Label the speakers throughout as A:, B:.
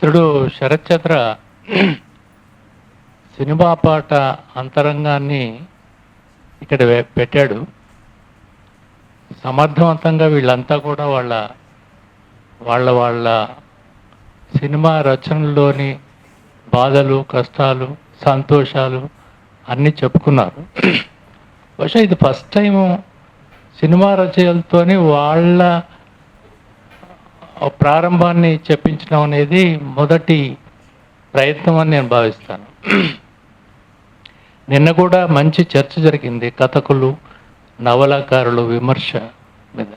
A: మిత్రుడు శరత్ చంద్ర సినిమా పాట అంతరంగాన్ని ఇక్కడ పెట్టాడు. సమర్థవంతంగా వీళ్ళంతా కూడా వాళ్ళ వాళ్ళ వాళ్ళ సినిమా రచనల్లోని బాధలు, కష్టాలు, సంతోషాలు అన్నీ చెప్పుకున్నారు. బహుశా ఇది ఫస్ట్ టైము సినిమా రచనలతోని వాళ్ళ ప్రారంభాన్ని చెప్పించడం అనేది మొదటి ప్రయత్నం అని నేను భావిస్తాను. నిన్న కూడా మంచి చర్చ జరిగింది కథకులు, నవలాకారులు విమర్శ మీద.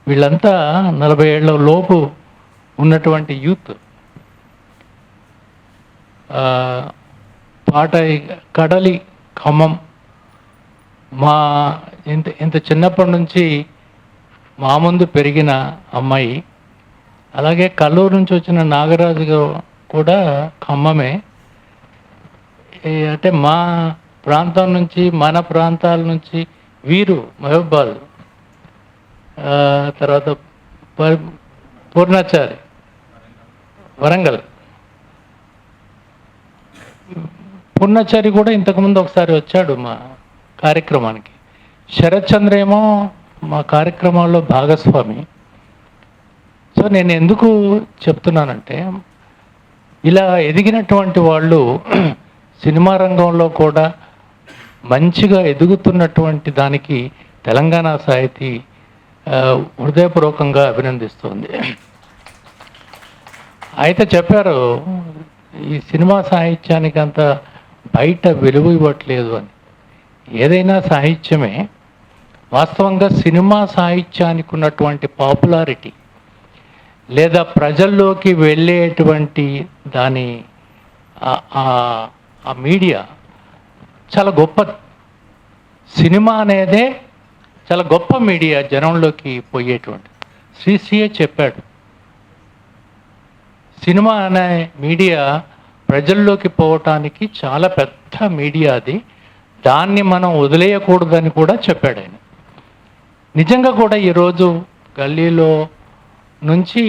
A: వీళ్ళంతా 40 ఏళ్ల లోపు ఉన్నటువంటి యూత్. పాట కడలి ఖమ్మం మా ఇంత చిన్నప్పటి నుంచి మా ముందు పెరిగిన అమ్మాయి. అలాగే కల్లూరు నుంచి వచ్చిన నాగరాజు కూడా ఖమ్మమే. అంటే మా ప్రాంతం నుంచి, మన ప్రాంతాల నుంచి వీరు మహబూబాద్, తర్వాత పూర్ణాచారి వరంగల్. పూర్ణాచారి కూడా ఇంతకుముందు ఒకసారి వచ్చాడు మా కార్యక్రమానికి. శరత్ చంద్ర ఏమో మా కార్యక్రమాల్లో భాగస్వామి. సో నేను ఎందుకు చెప్తున్నానంటే, ఇలా ఎదిగినటువంటి వాళ్ళు సినిమా రంగంలో కూడా మంచిగా ఎదుగుతున్నటువంటి దానికి తెలంగాణ సాహితీ హృదయపూర్వకంగా అభినందిస్తుంది. అయితే చెప్పారు, ఈ సినిమా సాహిత్యానికి అంత బయట విలువ ఇవ్వట్లేదు అని. ఏదైనా సాహిత్యమే. వాస్తవంగా సినిమా సాహిత్యానికి ఉన్నటువంటి పాపులారిటీ లేదా ప్రజల్లోకి వెళ్ళేటువంటి దాని ఆ మీడియా చాలా గొప్పది. సినిమా అనేదే చాలా గొప్ప మీడియా జనంలోకి పోయేటువంటి. శ్రీశ్రీయే చెప్పాడు, సినిమా అనే మీడియా ప్రజల్లోకి పోవటానికి చాలా పెద్ద మీడియా అది, దాన్ని మనం వదిలేయకూడదని కూడా చెప్పాడు ఆయన. నిజంగా కూడా ఈరోజు గల్లీలో నుంచి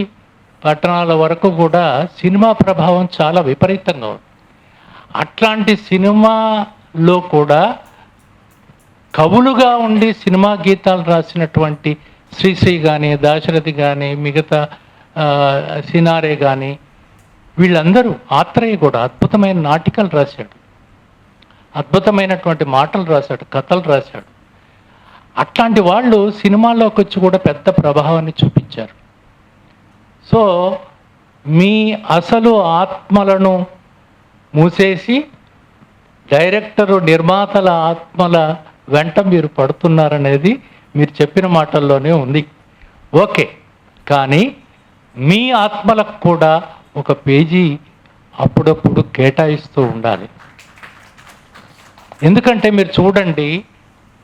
A: పట్టణాల వరకు కూడా సినిమా ప్రభావం చాలా విపరీతంగా ఉంది. అట్లాంటి సినిమాలో కూడా కవులుగా ఉండి సినిమా గీతాలు రాసినటువంటి శ్రీశ్రీ కానీ, దాశరథి కానీ, మిగతా సినారే కానీ, వీళ్ళందరూ, ఆత్రేయ కూడా అద్భుతమైన నాటికలు రాశాడు, అద్భుతమైనటువంటి మాటలు రాశాడు, కథలు రాశాడు. అట్లాంటి వాళ్ళు సినిమాల్లోకి వచ్చి కూడా పెద్ద ప్రభావాన్ని చూపించారు. సో మీ అసలు ఆత్మలను మూసేసి డైరెక్టరు, నిర్మాతల ఆత్మల వెంట మీరు పడుతున్నారనేది మీరు చెప్పిన మాటల్లోనే ఉంది. ఓకే, కానీ మీ ఆత్మలకు కూడా ఒక పేజీ అప్పుడప్పుడు కేటాయిస్తూ ఉండాలి. ఎందుకంటే మీరు చూడండి,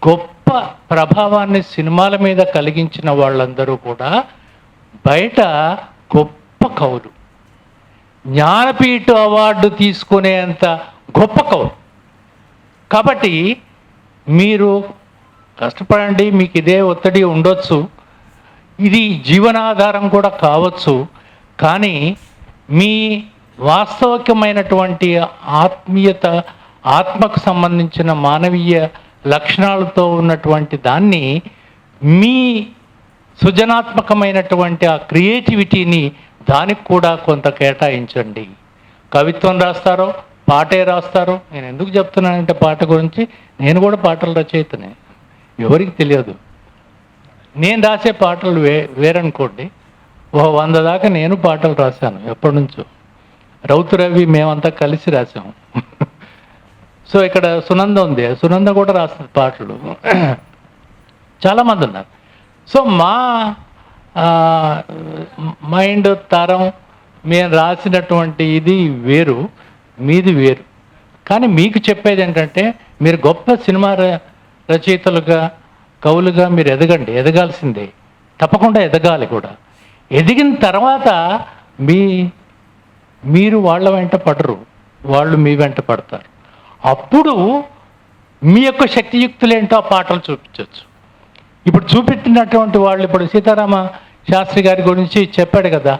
A: గొప్ప ప్రభావాన్ని సినిమాల మీద కలిగించిన వాళ్ళందరూ కూడా బయట గొప్ప కవులు, జ్ఞానపీఠ అవార్డు తీసుకునేంత గొప్ప కవులు. కాబట్టి మీరు కష్టపడండి, మీకు ఇదే ఒత్తిడి ఉండొచ్చు, ఇది జీవనాధారం కూడా కావచ్చు. కానీ మీ వాస్తవికమైనటువంటి ఆత్మీయత, ఆత్మకు సంబంధించిన మానవీయ లక్షణాలతో ఉన్నటువంటి దాన్ని, మీ సృజనాత్మకమైనటువంటి ఆ క్రియేటివిటీని దానికి కూడా కొంత కేటాయించండి. కవిత్వం రాస్తారో, పాటే రాస్తారో. నేను ఎందుకు చెప్తున్నానంటే పాట గురించి, నేను కూడా పాటల రచయితనే, ఎవరికి తెలియదు. నేను రాసే పాటలు వేరనుకోండి. 100 దాకా నేను పాటలు రాశాను ఎప్పటి నుంచో. రౌతు రవి మేమంతా కలిసి రాసాము. సో ఇక్కడ సునంద ఉంది, సునంద కూడా రాస్తుంది పాటలు, చాలామంది ఉన్నారు. సో మా మైండ్ తరం, మేము రాసినటువంటి ఇది వేరు, మీది వేరు. కానీ మీకు చెప్పేది ఏంటంటే, మీరు గొప్ప సినిమా రచయితలుగా, కవులుగా మీరు ఎదగండి, ఎదగాల్సిందే, తప్పకుండా ఎదగాలి కూడా. ఎదిగిన తర్వాత మీరు వాళ్ళ వెంట పడరు, వాళ్ళు మీ వెంట పడతారు. అప్పుడు మీ యొక్క శక్తియుక్తులు ఏంటో ఆ పాటలు చూపించవచ్చు. ఇప్పుడు చూపెట్టినటువంటి వాళ్ళు, ఇప్పుడు సీతారామ శాస్త్రి గారి గురించి చెప్పాడు కదా,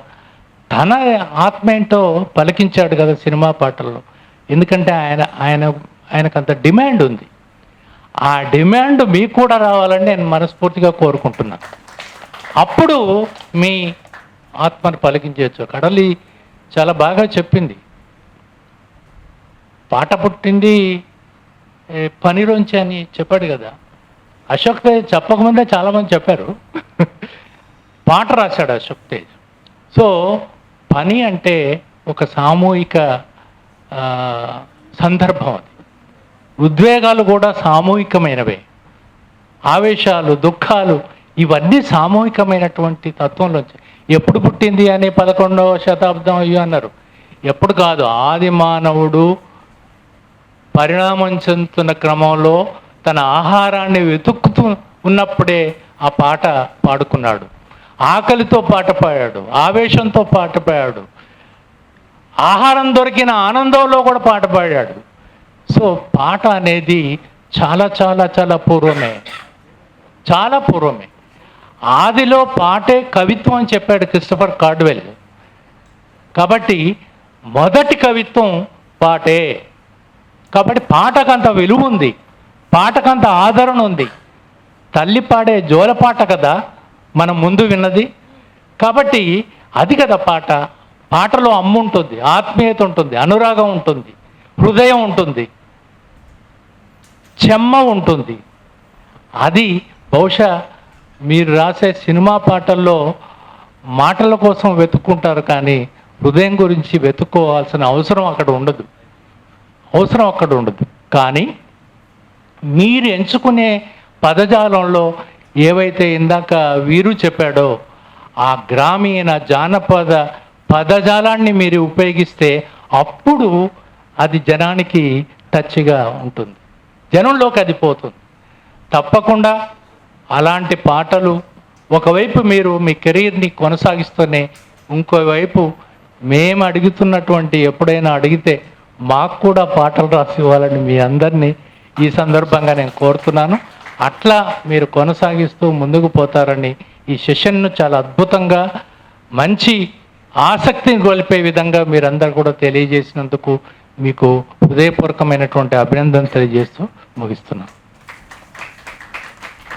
A: తన ఆత్మ ఏంటో పలికించాడు కదా సినిమా పాటల్లో. ఎందుకంటే ఆయనకంత డిమాండ్ ఉంది. ఆ డిమాండ్ మీకు కూడా రావాలని నేను మనస్ఫూర్తిగా కోరుకుంటున్నాను. అప్పుడు మీ ఆత్మను పలికించవచ్చు. కడలి చాలా బాగా చెప్పింది. పాట పుట్టింది పనిలోంచి అని చెప్పాడు కదా. అశోక్ తేజ్ చెప్పకముందే చాలామంది చెప్పారు. పాట రాశాడు అశోక్ తేజ్. సో పని అంటే ఒక సామూహిక సందర్భం. అది ఉద్వేగాలు కూడా సామూహికమైనవే. ఆవేశాలు, దుఃఖాలు ఇవన్నీ సామూహికమైనటువంటి తత్వంలోంచి. ఎప్పుడు పుట్టింది అని 11వ శతాబ్దం అయ్యో అన్నారు. ఎప్పుడు కాదు, ఆది మానవుడు పరిణామం చెందుతున్న క్రమంలో తన ఆహారాన్ని వెతుక్కుతూ ఉన్నప్పుడే ఆ పాట పాడుకున్నాడు. ఆకలితో పాట పాడాడు, ఆవేశంతో పాట పాడాడు, ఆహారం దొరికిన ఆనందంలో కూడా పాట పాడాడు. సో పాట అనేది చాలా చాలా చాలా పూర్వమే, చాలా పూర్వమే. ఆదిలో పాటే కవిత్వం అని చెప్పాడు క్రిస్టఫర్ కార్డ్వెల్. కాబట్టి మొదటి కవిత్వం పాటే. కాబట్టి పాటకంత విలువ ఉంది, పాటకంత ఆదరణ ఉంది. తల్లి పాడే జోలపాట కదా మనం ముందు విన్నది. కాబట్టి అది కదా పాట. పాటలో అమ్మ ఉంటుంది, ఆత్మీయత ఉంటుంది, అనురాగం ఉంటుంది, హృదయం ఉంటుంది, చెమ్మ ఉంటుంది. అది బహుశా మీరు రాసే సినిమా పాటల్లో మాటల కోసం వెతుక్కుంటారు, కానీ హృదయం గురించి వెతుక్కోవాల్సిన అవసరం అక్కడ ఉండదు. కానీ మీరు ఎంచుకునే పదజాలంలో ఏవైతే ఇందాక వీరు చెప్పాడో ఆ గ్రామీణ జానపద పదజాలాన్ని మీరు ఉపయోగిస్తే అప్పుడు అది జనానికి టచ్గా ఉంటుంది, జనంలోకి అది పోతుంది. తప్పకుండా అలాంటి పాటలు ఒకవైపు మీరు మీ కెరీర్ని కొనసాగిస్తూనే, ఇంకోవైపు మేము అడుగుతున్నటువంటి ఎప్పుడైనా అడిగితే మాకు కూడా పాటలు రాసి ఇవ్వాలని మీ అందరినీ ఈ సందర్భంగా నేను కోరుతున్నాను. అట్లా మీరు కొనసాగిస్తూ ముందుకు పోతారని ఈ సెషన్ను చాలా అద్భుతంగా, మంచి ఆసక్తిని గొలిపే విధంగా మీరందరూ కూడా తెలియజేసినందుకు మీకు హృదయపూర్వకమైనటువంటి అభినందన తెలియజేస్తూ ముగిస్తున్నాను.